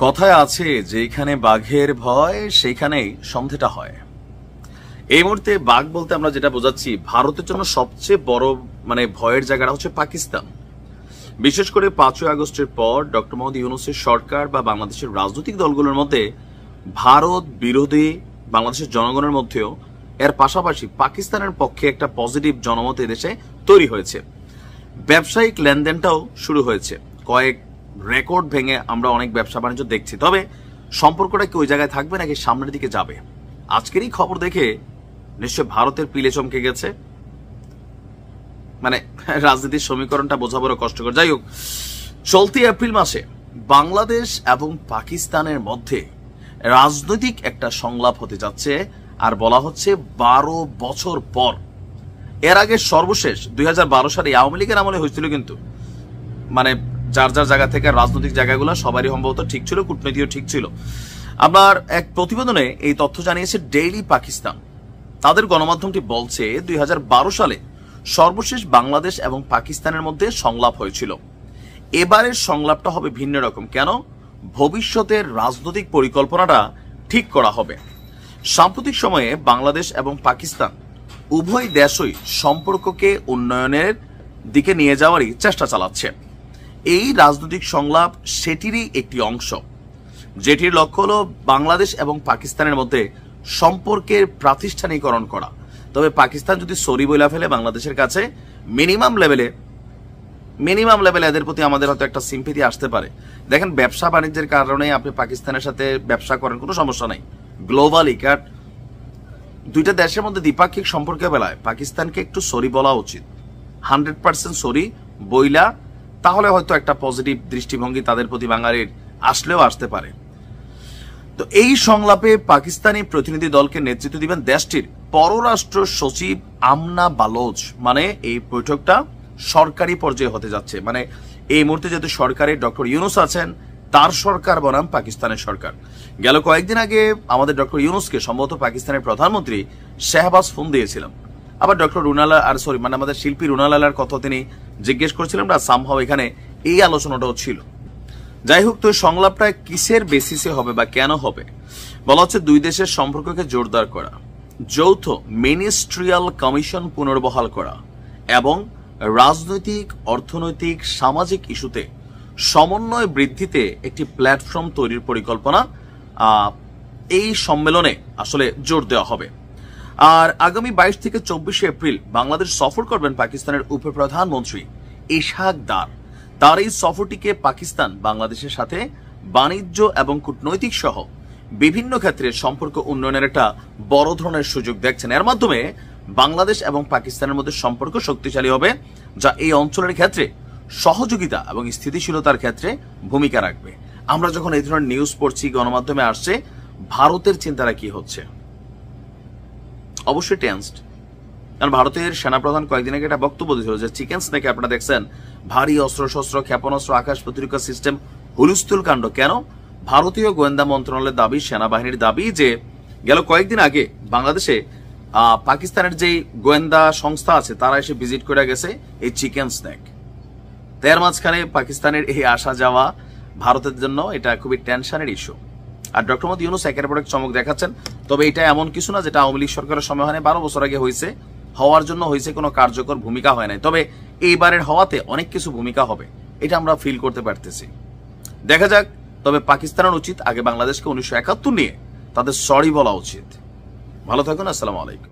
কথায় আছে যেখানে বাঘের ভয় সেখানেই সন্ধেটা হয়। এই মুহূর্তে বাঘ বলতে আমরা যেটা বোঝাচ্ছি, ভারতের জন্য সবচেয়ে বড় ভয়ের জায়গাটা হচ্ছে পাকিস্তান। বিশেষ করে 5ই আগস্টের পর ডক্টর মোহাম্মদ ইউনূসের সরকার বা বাংলাদেশের রাজনৈতিক দলগুলোর মধ্যে ভারত বিরোধী বাংলাদেশের জনগণের মধ্যেও এর পাশাপাশি পাকিস্তানের পক্ষে একটা পজিটিভ জনমত এদেশে তৈরি হয়েছে। ব্যবসায়িক লেনদেনটাও শুরু হয়েছে। কয়েক রেকর্ড ভেঙে আমরা অনেক ব্যবসা বাণিজ্য দেখছি। তবে সম্পর্কটা কি ওই জায়গায় থাকবে নাকি সামনের দিকে যাবে? আজকেরই খবর দেখে নিশ্চয় ভারতের পিলে চমকে গেছে। রাজনীতির সমীকরণটা বোঝা বড় কষ্টকর। যাই হোক, চলতি এপ্রিল মাসে বাংলাদেশ এবং পাকিস্তানের মধ্যে রাজনৈতিক একটা সংলাপ হতে যাচ্ছে, আর বলা হচ্ছে 12 বছর পর। এর আগে সর্বশেষ 2012 সালে আওয়ামী লীগের আমলে হয়েছিল, কিন্তু যার যার জায়গা থেকে রাজনৈতিক জায়গাগুলো সবারই সম্ভবত ঠিক ছিল, কূটনীতিও ঠিক ছিল। আবার এক প্রতিবেদনে এই তথ্য জানিয়েছে ডেইলি পাকিস্তান। তাদের গণমাধ্যমটি বলছে 2012 সালে সর্বশেষ বাংলাদেশ এবং পাকিস্তানের মধ্যে সংলাপ হয়েছিল। এবারের সংলাপটা হবে ভিন্ন রকম। কেন? ভবিষ্যতের রাজনৈতিক পরিকল্পনাটা ঠিক করা হবে। সাম্প্রতিক সময়ে বাংলাদেশ এবং পাকিস্তান উভয় দেশই সম্পর্ককে উন্নয়নের দিকে নিয়ে যাওয়ারই চেষ্টা চালাচ্ছে। এই রাজনৈতিক সংলাপ সেটিরই একটি অংশ, যেটির লক্ষ্য হল বাংলাদেশ এবং পাকিস্তানের মধ্যে সম্পর্কের প্রাতিষ্ঠানিকরণ করা। তবে পাকিস্তান যদি সরি বইলা ফেলে বাংলাদেশের কাছে, মিনিমাম লেভেলে এদের প্রতি আমাদের হয়তো একটা সিম্পেথি আসতে পারে। দেখেন, ব্যবসা বাণিজ্যের কারণে আপনি পাকিস্তানের সাথে ব্যবসা করেন, কোনো সমস্যা নাই। গ্লোবালি দুইটা দেশের মধ্যে দ্বিপাক্ষিক সম্পর্কের বেলায় পাকিস্তানকে একটু সরি বলা উচিত। 100% সরি বইলা, তাহলে হয়তো একটা পজিটিভ দৃষ্টিভঙ্গি তাদের প্রতি বাঙালির আসলেও আসতে পারে। তো এই সংলাপে পাকিস্তানি প্রতিনিধি দলকে নেতৃত্ব দিবেন দেশটির পররাষ্ট্র সচিব আমনা বালোচ। এই বৈঠকটা সরকারি পর্যায়ে হতে যাচ্ছে। এই মুহূর্তে যেহেতু সরকারে ডক্টর ইউনূস আছেন, তার সরকার বনাম পাকিস্তানের সরকার। গেল কয়েকদিন আগে আমাদের ডক্টর ইউনূসকে সম্ভবত পাকিস্তানের প্রধানমন্ত্রী শাহবাজ ফোন দিয়েছিলাম। আবার ডক্টর আমাদের শিল্পী রুনালালার কথা তিনি জিজ্ঞেস করেছিলেন, না সামহাও এখানে এই আলোচনাটাও ছিল। যাই হোক, তো সংলাপটা কিসের বেসিসে হবে বা কেন হবে? বলা হচ্ছে দুই দেশের সম্পর্ককে জোরদার করা, যৌথ মিনিস্ট্রিয়াল কমিশন পুনর্বহাল করা এবং রাজনৈতিক, অর্থনৈতিক, সামাজিক ইস্যুতে সমন্বয় বৃদ্ধিতে একটি প্ল্যাটফর্ম তৈরির পরিকল্পনা এই সম্মেলনে আসলে জোর দেওয়া হবে। আর আগামী 22 থেকে 24 এপ্রিল বাংলাদেশ সফর করবেন পাকিস্তানের উপপ্রধানমন্ত্রী ইশাক দার। তার এই সফরটিকে পাকিস্তান বাংলাদেশের সাথে বাণিজ্য এবং কূটনৈতিক সহ বিভিন্ন ক্ষেত্রে সম্পর্ক উন্নয়নের একটা বড় ধরনের সুযোগ দেখছেন। এর মাধ্যমে বাংলাদেশ এবং পাকিস্তানের মধ্যে সম্পর্ক শক্তিশালী হবে, যা এই অঞ্চলের ক্ষেত্রে সহযোগিতা এবং স্থিতিশীলতার ক্ষেত্রে ভূমিকা রাখবে। আমরা যখন এই ধরনের নিউজ পড়ছি, গণমাধ্যমে আসছে, ভারতের চিন্তাটা কি হচ্ছে? অবশ্যই টেন্সড। কারণ ভারতের সেনাপ্রধান কয়েকদিন আগে একটা বক্তব্য দিয়েছিল যে চিকেন স্নেকে আপনারা দেখছেন ভারী অস্ত্রশস্ত্র, ক্ষেপণাস্ত্র, আকাশ প্রতিরক্ষা সিস্টেম, হুলস্থুল কাণ্ড। কেন? ভারতীয় গোয়েন্দা মন্ত্রণালয়ের দাবি, সেনাবাহিনীর দাবি যে গেল কয়েকদিন আগে বাংলাদেশে পাকিস্তানের যে গোয়েন্দা সংস্থা আছে তারা এসে ভিজিট করে গেছে এই চিকেন স্নেক। তার মাঝখানে পাকিস্তানের এই আসা যাওয়া ভারতের জন্য এটা খুবই টেনশনের ইস্যু। আর ডক্টর মোহাম্মদ ইউনূস একের পর এক চমক দেখাচ্ছেন। তবে এটা এমন কিছু না যেটা আওয়ামী লীগ সরকারের সময় হয় না, 12 বছর আগে হয়েছে, হওয়ার জন্য হয়েছে, কোনো কার্যকর ভূমিকা হয় নাই। তবে এইবারের হওয়াতে অনেক কিছু ভূমিকা হবে, এটা আমরা ফিল করতে পারতেছি। দেখা যাক। তবে পাকিস্তানের উচিত আগে বাংলাদেশকে 1971 নিয়ে তাদের সরি বলা উচিত। ভালো থাকুন। আসসালামু আলাইকুম।